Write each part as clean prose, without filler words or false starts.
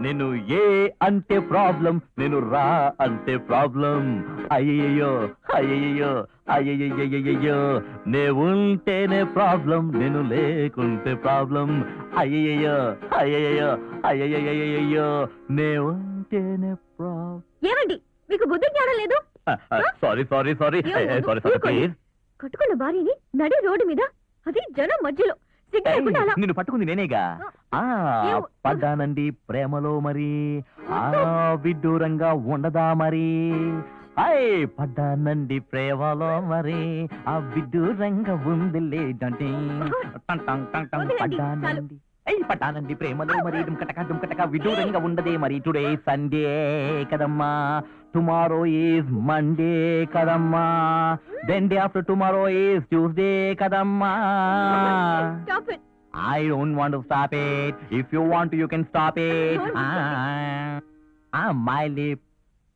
నేను ఏ అంటే ప్రాబ్లం, నేను రా అంటే ప్రాబ్లం. అయ్యయ్యో అయ్యయ్యో అయ్యయ్యో, నే ఉంటేనే ప్రాబ్లం, నేను లేకుంటే ప్రాబ్లం. అయ్యయ్యో అయ్యయ్యో అయ్యయ్యో, నే ఉంటేనే ప్రాబ్లం. ఏమండి మీకు బుద్ధి జ్ఞానం లేదు? Sorry sorry sorry sorry sorry please. కట్టుకున్న భార్యని నడి రోడ్డు మీద, అది జనం మధ్యలో, నిన్ను పట్టుకుంది నేనేగా. పడ్డానండి ప్రేమలో మరి, విడ్డూరంగా ఉండదా మరి. పడ్డానండి ప్రేమలో మరి, ఆ విడ్డూరంగా ఉంది లేదంటే. పడ్డానండి పడ్డానండి ప్రేమలో మరి, డుమ్కటక విడ్డూరంగా ఉండదే మరి. టుడే సండే కదమ్మా, టుమారో ఈజ్ మండే కదమ్మా, then day after tomorrow is Tuesday కదమ్మా. I don't want to stop it. If you want to, you can stop it. My lip,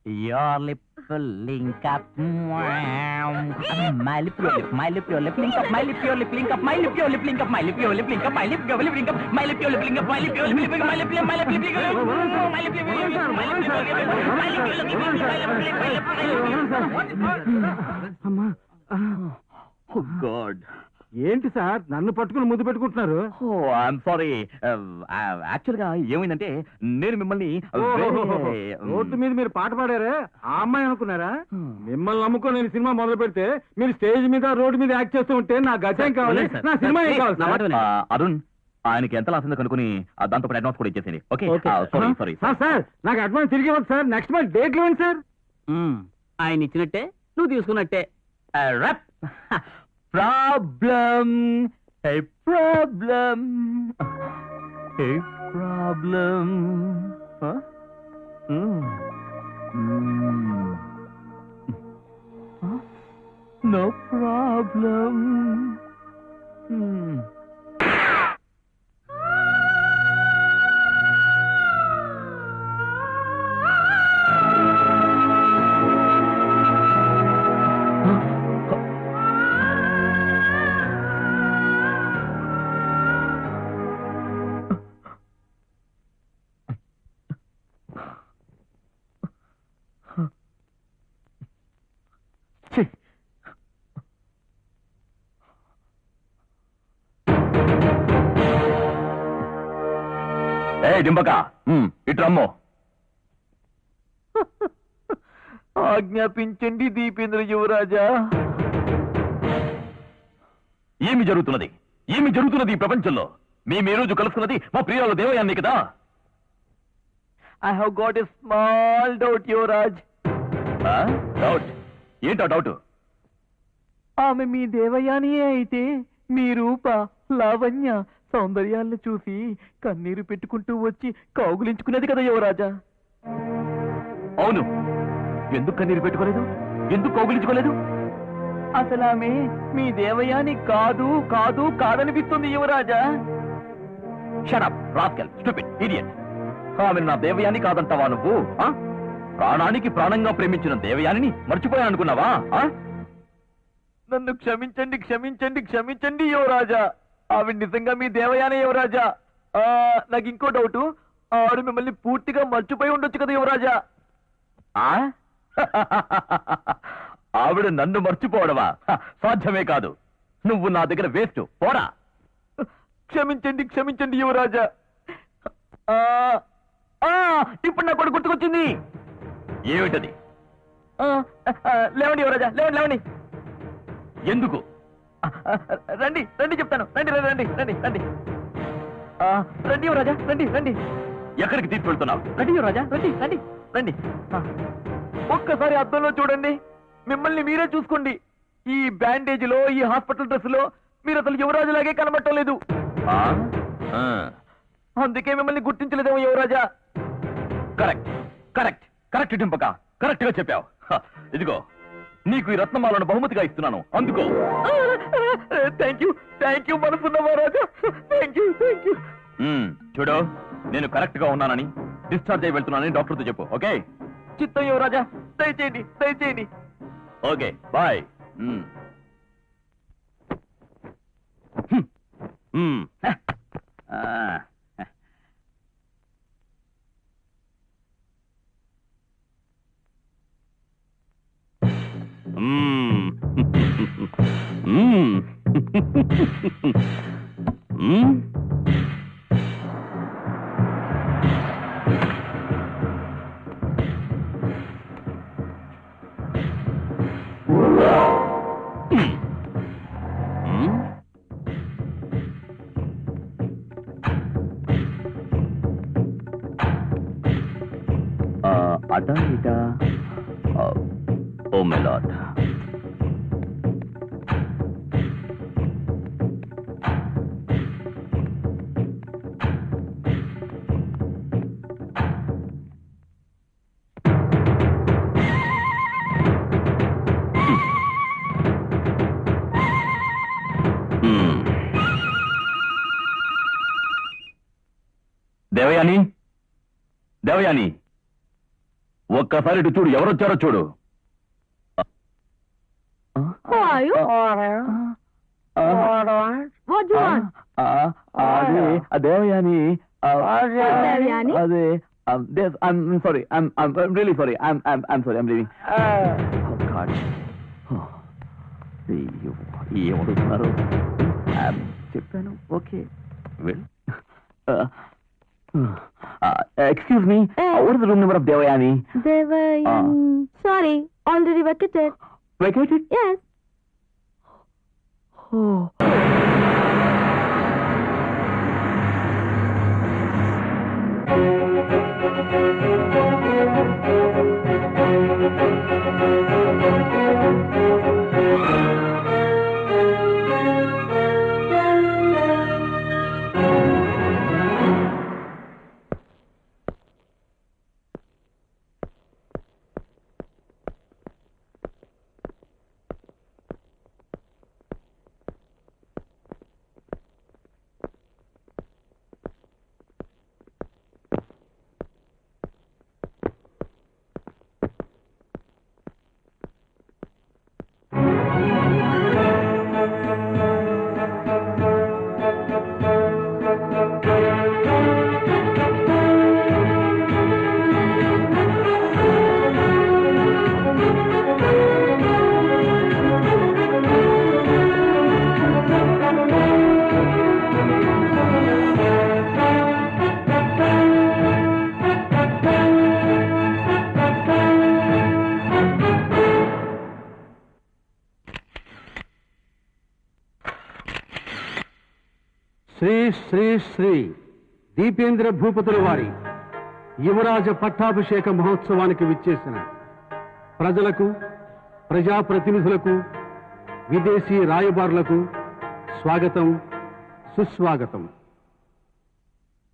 your lip link up. My lip, your lip, my lip, your lip link up. My lip, your lip link up. My lip, your lip link up. My lip, your lip link up. My lip, your lip link up. My lip, your lip link up. My lip, your lip link up. My lip, your lip link up. My lip, your lip link up. My lip, your lip link up. My lip, your lip link up. Oh God. ఏంటి sir నన్ను పట్టుకుని ముద్దు పెట్టుకుంటున్నారు? I'm sorry. Actual గా ఏమైందంటే నేను మిమ్మల్ని road మీద మీరు పాట పాడారే, ఆ అమ్మాయి అనుకున్నారా? మిమ్మల్ని నమ్ముకొని నేను సినిమా మొదలు పెడితే మీరు స్టేజ్ మీద రోడ్డు మీద యాక్ట్ చేస్తూ ఉంటే నా గతం కావాలి, నా సినిమా ఏం కావాలి? అరుణ్, ఆయనకి ఎంత లాస్ ఉందో కనుక్కుని దాంతో పాటు అడ్వాన్స్ కూడా ఇచ్చేసింది. ఓకే సారీ సార్ నాకు అడ్వాన్స్ తిరిగి ఇవ్వండి సార్. నెక్స్ట్ మంత్ డేట్లు ఇవ్వండి సార్. ఆయన ఇచ్చినట్టే నువ్వు తీసుకున్నట్టే. Problem, a problem, a problem. Huh? Huh? No problem. డింబక ఇట్రమ్మో. ఆజ్ఞాపించండి Deependra యువరాజా. ఏమి జరుగుతున్నది, ఏమి జరుగుతున్నది ఈ ప్రపంచంలో? మేము ఈ రోజు కలుసుకున్నది మా ప్రియుల దేవయాన్ని కదా. I have got a small doubt Yuvraj. Doubt ఏంటో డౌట్? ఆమె మీ దేవయానియే అయితే మీ రూప లావణ్య సౌందర్యాలను చూసి కన్నీరు పెట్టుకుంటూ వచ్చి కౌగులించుకునేది కదా యువరాజా. అవును, ఎందుకు కన్నీరు పెట్టుకోలేదు, ఎందుకు కౌగులించుకోలేదు? అసలు ఆమె మీ దేవయాని కాదు కాదు కాదనిపిస్తుంది యువరాజా. Shut up rascal, stupid idiot. ఆమెను నా దేవయాని కాదంటావా నువ్వు? ప్రాణానికి ప్రాణంగా ప్రేమించిన దేవయానిని మర్చిపోయానుకున్నావా? నన్ను క్షమించండి క్షమించండి క్షమించండి యువరాజా. ఆవిడ నిజంగా మీ దేవయానే యువరాజా. నాకు ఇంకో డౌట్, ఆవిడ మిమ్మల్ని పూర్తిగా మర్చిపోయి ఉండొచ్చు కదా యువరాజా. ఆవిడ నన్ను మర్చిపోవడమా? సాధ్యమే కాదు. నువ్వు నా దగ్గర వేస్ట్, పోరా. క్షమించండి క్షమించండి యువరాజా. ఇప్పుడు నా కొడుకు గుర్తుకొచ్చింది. ఏమిటది? లేవండి యువరాజా, లేవండి లేవండి. ఎందుకు? రండి రండి చెప్తాను. రండి రండి రండి రండి రండి యువరాజా, రండి రండి. ఎక్కడికి తీసుకెళ్తున్నావు? రండి యువరాజా, రండి రండి రండి. ఒక్కసారి అద్దంలో చూడండి, మిమ్మల్ని మీరే చూసుకోండి. ఈ బ్యాండేజ్ లో, ఈ హాస్పిటల్ డ్రెస్ లో మీరు అసలు యువరాజులాగే కనబడటం లేదు. అందుకే మిమ్మల్ని గుర్తించలేదేమో యువరాజా. కరెక్ట్ కరెక్ట్ కరెక్ట్ డింపక, కరెక్ట్ గా చెప్పావు. ఇదిగో నీకు ఈ రత్నమాలను బహుమతిగా ఇస్తున్నాను, అందుకో. థ్యాంక్ యూ మనసున్న మహారాజా. Thank you thank you. చూడు, నేను కరెక్ట్ గా ఉన్నానని, డిశ్చార్జ్ అయి వెళ్తున్నానని డాక్టర్తో చెప్పు. ఓకే? చిత్తం యువరాజా, దయచేయండి దయచేయండి. Okay boy. మ్మ్. మ్మ్. మ్మ్. మ్మ్. అటా ఇటా oh my lord. Devayani, Devayani, ఒక్కసారి ఇటు చూడు, ఎవరొచ్చారో చూడు. Who are you? What do you want? అదే దేవయాని. దేవయాని? అదే I'm sorry. I'm really sorry. I'm sorry. I'm leaving. Oh God. అయ్యో, ఏమడుగుతున్నారు? చెప్పాను. ఓకే, వెళ్ళు. Excuse me. What is the room number of Devayani? Devayan. Sorry, already vacated. Vacated? Yes. Oh. Shri Shri Shri Deependra భూపతుల వారి యువరాజ పట్టాభిషేక మహోత్సవానికి విచ్చేసిన ప్రజలకు, ప్రజాప్రతినిధులకు, విదేశీ రాయబారులకు స్వాగతం, సుస్వాగతం.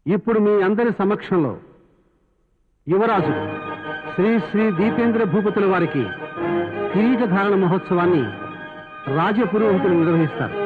ఇప్పుడు మీ అందరి సమక్షంలో యువరాజు శ్రీ శ్రీ దీపేంద్ర భూపతుల వారికి కిరీట ధారణ మహోత్సవాన్ని రాజపురోహితులు నిర్వహిస్తారు.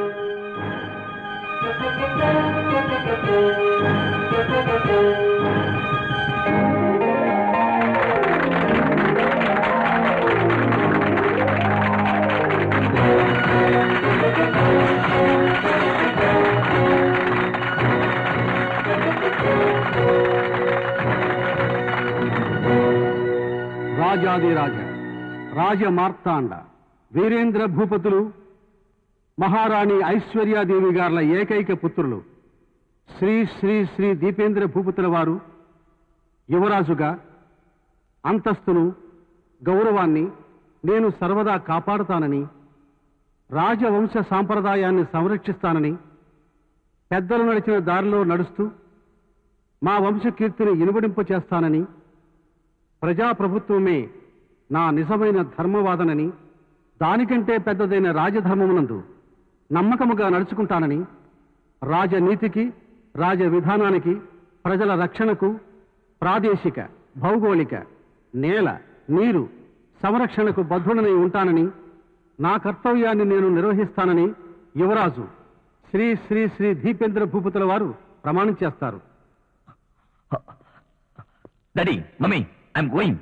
రాజాదిరాజ రాజమార్తాండ వీరేంద్ర భూపతులు మహారాణి ఐశ్వర్యాదేవి గార్ల ఏకైక పుత్రులు శ్రీ శ్రీ శ్రీ దీపేంద్ర భూపతుల వారు యువరాజుగా అంతస్తును, గౌరవాన్ని నేను సర్వదా కాపాడుతానని, రాజవంశ సాంప్రదాయాన్ని సంరక్షిస్తానని, పెద్దలు నడిచిన దారిలో నడుస్తూ మా వంశకీర్తిని ఇనుబడింప చేస్తానని, ప్రజాప్రభుత్వమే నా నిజమైన ధర్మవాదనని, దానికంటే పెద్దదైన రాజధర్మమునందు నమ్మకముగా నడుచుకుంటానని, రాజనీతికి, రాజ విధానానికి, ప్రజల రక్షణకు, ప్రాదేశిక, భౌగోళిక, నేల, నీరు సంరక్షణకు బద్ధుడనై ఉంటానని, నా కర్తవ్యాన్ని నేను నిర్వహిస్తానని యువరాజు శ్రీ శ్రీ శ్రీ దీపేంద్ర భూపతుల వారు ప్రమాణం చేస్తారు. Daddy, mummy, I'm going.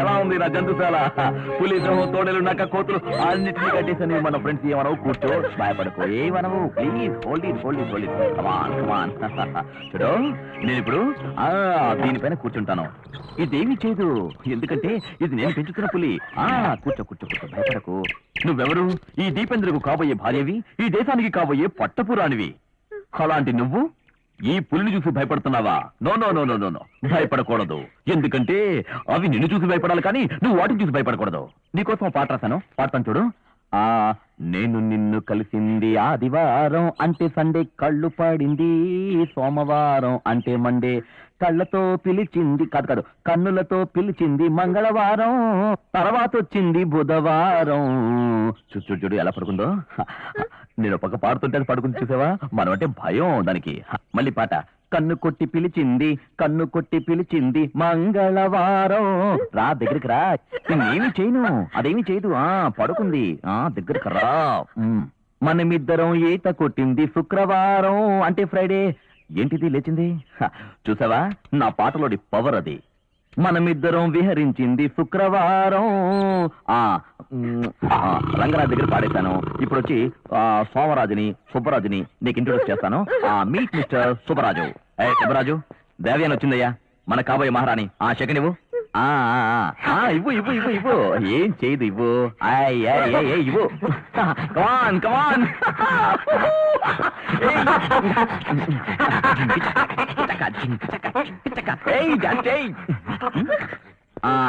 ఎలా ఉంది నా జంతుశాల? పులి సింహం తోడేలు నక్క కోతులు అన్నిటినీ కట్టేసని మన ఫ్రెండ్స్ ఏమనవు? కూర్చో, భయపడకు, ఏమనవు. Please hold it, hold it, hold it. Come on come on. చూడు, నేను ఇప్పుడు దీనిపైన కూర్చుంటాను. ఇదేమీ చేయదు, ఎందుకంటే ఇది నేను పెంచుతున్న పులి. కూర్చో కూర్చో కూర్చో, భయపడకు. నువ్వెవరు? ఈ దీపేంద్రకు కాబోయే భార్యవి, ఈ దేశానికి కాబోయే పట్టపురాణివి. అలాంటి నువ్వు ఈ పులిని చూసి భయపడుతున్నావా? No no no no no no, భయపడకూడదు. ఎందుకంటే అవి నిన్ను చూసి భయపడాలి, కానీ నువ్వు వాటిని చూసి భయపడకూడదు. నీకోసం పాట రాశాను, పాడతాను చూడు. నేను నిన్ను కలిసింది ఆదివారం అంటే సండే, కళ్ళు పడింది సోమవారం అంటే మండే, కళ్ళతో పిలిచింది కాదు కన్నులతో పిలిచింది మంగళవారం, తర్వాత వచ్చింది బుధవారం. చూడు ఎలా పడుకుందో. నేను పక్క పాడుతుంటే అది పడుకుని చూసావా? మనం అంటే భయం దానికి. మళ్ళీ పాట. కన్ను కొట్టి పిలిచింది మంగళవారం. రా దగ్గరికి రా, నేనేమి చేయను, అదేమి చేయదు. పడుకుంది, దగ్గరికి రా. మనమిద్దరం ఈత కొట్టింది శుక్రవారం అంటే ఫ్రైడే. ఏంటిది లేచింది? చూసావా, నా పాటలోని పవర్ అది. మనమిద్దరం విహరించింది శుక్రవారం. రంగరాజు దగ్గర పాడేశాను. ఇప్పుడు వచ్చి సోమరాజుని సుబ్బరాజుని నీకు ఇంట్రొడ్యూస్ చేస్తాను. Meet mister Subbaraju. సుబ్బరాజు, దేవ్యాన్ వచ్చిందయ్యా, మన కాబోయే మహారాణి. సెకండ్ ఇవ్వు. ఇవ్వు ఇవ్వు ఇవ్వు ఇవ్వు. ఏం చేయదు, ఇవ్వు. ఇవ్వు. కమాన్ కమాన్.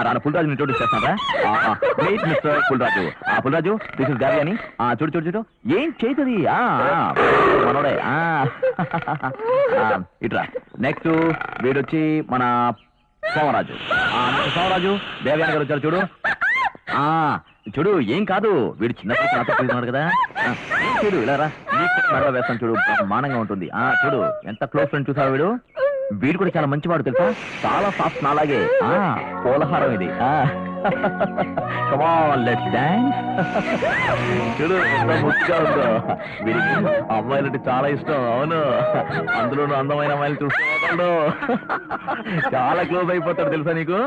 రాను పుల్రాజు ఇంట్రొడ్యూస్ చేస్తారా? Meet mister Pulraju. Pulraju, this is గారి అని. చూడు చూడు చూడు, ఏం చేతుంది మనోడే. ఇట్రా. నెక్స్ట్ వీడొచ్చి మన సోమరాజు. సోమరాజు, దేవయాని గారు వచ్చారు చూడు. చూడు, ఏం కాదు, వీడు చిన్నప్పుడు కదా. చూడు ఇలా రా, మెడలో వేస్తాను చూడు, మానంగా ఉంటుంది. చూడు ఎంత క్లోజ్ ఫ్రెండ్ చూసావు. వీడు కూడా చాలా మంచివాడు తెలుసా, చాలా ఫాస్ట్ నాలాగే. కోలహారం ఇది. Come on let's dance. చూడు ఎంత ముచ్చగా ఉందో. వీడికి అమ్మాయిలంటే చాలా ఇష్టం. అవును, అందులోనూ అందమైన అమ్మాయిలు చూస్తున్నాడు. చాలా క్లోజ్ అయిపోతాడు తెలుసా నీకు.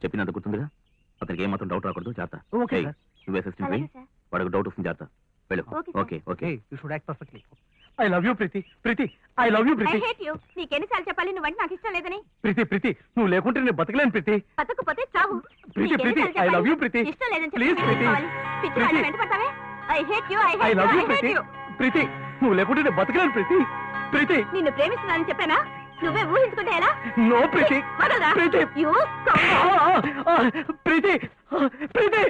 చెప్పినంత గుర్తుందిగా, అతనికి ఏమాత్రం డౌట్ రాకూడదు. జాగ్రత్త. నువ్వే అసిస్టెంట్ పోయి వాడికి డౌట్ వస్తుంది. జాగ్రత్త వెళ్ళు. Okay okay. You should act perfectly. I love you Preeti. Preeti, I love you Preeti. I hate you. నీకెన్నిసార్లు చెప్పాలి నువ్వంటే నాకు ఇష్టం లేదని? ప్రీతి ప్రీతి, నువ్వు లేకుంటే నేను బతకలేను ప్రీతి. బతకపోతే చావు. Preeti Preeti, I love you Preeti. ఇష్టం లేదని ప్లీజ్ ప్రీతి. ప్రీతి, వెంటపడతావే. I hate you. I love you Preeti. Preeti, నువ్వు లేకుంటే నేను బతకలేను ప్రీతి. ప్రీతి, నిన్ను ప్రేమిస్తున్నానని చెప్పానా? నువ్వే ఊహించుకుంటే ఎలా? నో ప్రీతి. వదలరా? ప్రీతి. You ప్రీతి ప్రీతి,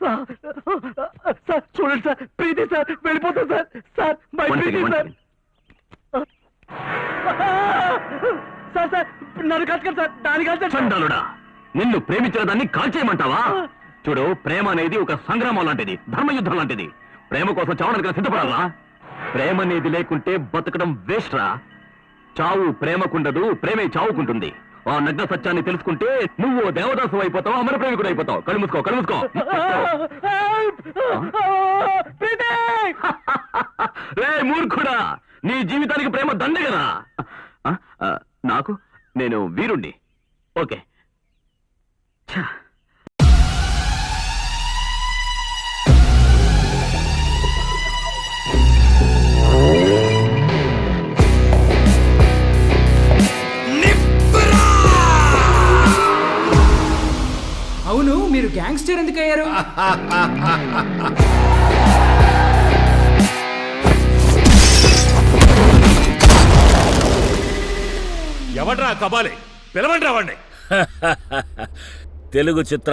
సార్ చూడండి సార్, ప్రీతి సార్ వెళ్ళిపోతాం sir. Sir my Preeti sir. Sir sir నన్ను కాల్చకండి సార్, దాని కాల్చండి. చండాలుడా, నిన్ను ప్రేమించిన దాన్ని కాల్చేయమంటావా? చూడు, ప్రేమ అనేది ఒక సంగ్రామం లాంటిది, ధర్మయుద్ధం లాంటిది. ప్రేమ కోసం చావడానికి సిద్ధపడాలా? ప్రేమ అనేది లేకుంటే బతకడం వేస్ట్ రా. చావు ప్రేమకుండదు, ప్రేమే చావుకుంటుంది. ఆ నగ్న సత్యాన్ని తెలుసుకుంటే నువ్వు దేవదాసు అయిపోతావు, అమర ప్రేమికుడు అయిపోతావు. కళ్ళు మూసుకో, కళ్ళు మూసుకో. రే మూర్ఖుడా, నీ జీవితానికి ప్రేమ దండగరా. నాకు నేను వీరుణ్ణి. ఓకే. అవును, మీరు గ్యాంగ్స్టర్ ఎందుకు అయ్యారు? ఎవడ్రా కబాలి, పిలవండి రావండి. తెలుగు చిత్ర